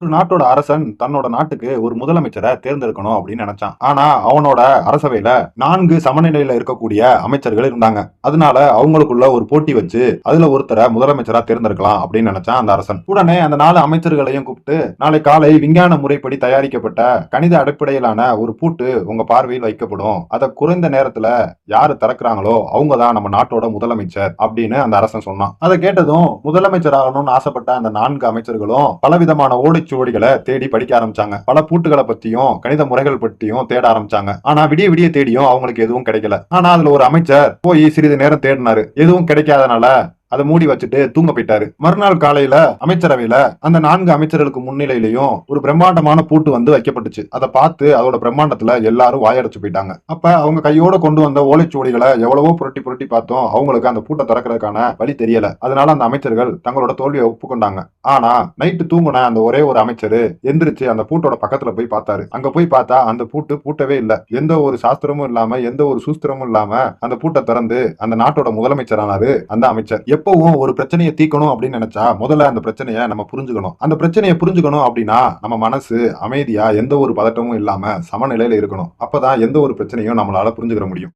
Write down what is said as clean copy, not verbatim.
ஒரு நாட்டோட அரசன் தன்னோட நாட்டுக்கு ஒரு முதலமைச்சரை தேர்ந்தெடுக்கணும் அப்படின்னு நினைச்சான். ஆனா அவனோட அரசவையில 4 சமநிலையில இருக்கக்கூடிய அமைச்சர்கள் இருந்தாங்க. அதனால அவங்களுக்குள்ள ஒரு போட்டி வச்சு அதுல ஒருத்தரை முதலமைச்சரா தேர்ந்தெடுக்கலாம் அப்படின்னு நினைச்சான் அந்த அரசன். உடனே அந்த 4 அமைச்சர்களையும் கூப்பிட்டு, நாளை காலை விஞ்ஞான முறைப்படி தயாரிக்கப்பட்ட கணித அடிப்படையிலான ஒரு பூட்டு உங்க பார்வையில் வைக்கப்படும். அதை குறைந்த நேரத்துல யாரு திறக்கிறாங்களோ அவங்க தான் நம்ம நாட்டோட முதலமைச்சர் அப்படின்னு அந்த அரசன் சொன்னான். அதை கேட்டதும் முதலமைச்சர் ஆகணும்னு ஆசைப்பட்ட அந்த 4 அமைச்சர்களும் பலவிதமான ஓலைச்சுவடிகளை தேடி படிக்க ஆரம்பிச்சாங்க. பல பூட்டுகளை பத்தியும் கணித முறைகள் பத்தியும் தேட ஆரம்பிச்சாங்க. ஆனா விடிய விடிய தேடியும் அவங்களுக்கு எதுவும் கிடைக்கல. ஆனா அதுல ஒரு அமைச்சர் போய் சிறிது நேரம் தேடினாரு. எதுவும் கிடைக்காதனால அதை மூடி வச்சுட்டு தூங்க போயிட்டாரு. மறுநாள் காலையில அமைச்சரவையில அந்த 4 அமைச்சர்களுக்கு முன்னிலையிலையும் ஒரு பிரம்மாண்டமான பூட்டு வந்து வைக்கப்பட்டுச்சு. அதை பார்த்து அதோட பிரம்மாண்டத்துல எல்லாரும் வாயடைச்சு போயிட்டாங்க. அப்ப அவங்க கையோட கொண்டு வந்த ஓலைச்சுவடிகளை எவ்வளவோ புரட்டி புரட்டி பார்த்தோம். அவங்களுக்கு அந்த பூட்டை திறக்கிறதுக்கான வழி தெரியல. அதனால அந்த அமைச்சர்கள் தங்களோட தோல்வியை ஒப்புக்கொண்டாங்க. ஆனா நைட்டு தூங்குன அந்த ஒரே ஒரு அமைச்சரு எந்திரிச்சு அந்த பூட்டோட பக்கத்துல போய் பார்த்தாரு. அங்க போய் பார்த்தா அந்த பூட்டு பூட்டவே இல்ல. எந்த ஒரு சாஸ்திரமும் இல்லாம எந்த ஒரு சூஸ்திரமும் இல்லாம அந்த பூட்டை திறந்து அந்த நாட்டோட முதலமைச்சரானாரு அந்த அமைச்சர். எப்பவும் ஒரு பிரச்சனையை தீர்க்கணும் அப்படின்னு நினைச்சா முதல்ல அந்த பிரச்சனையை நம்ம புரிஞ்சுக்கணும். அந்த பிரச்சனையை புரிஞ்சுக்கணும் அப்படின்னா நம்ம மனசு அமைதியா எந்த ஒரு பதட்டமும் இல்லாம சமநிலையில இருக்கணும். அப்பதான் எந்த ஒரு பிரச்சனையும் நம்மளால புரிஞ்சுக்கிற முடியும்.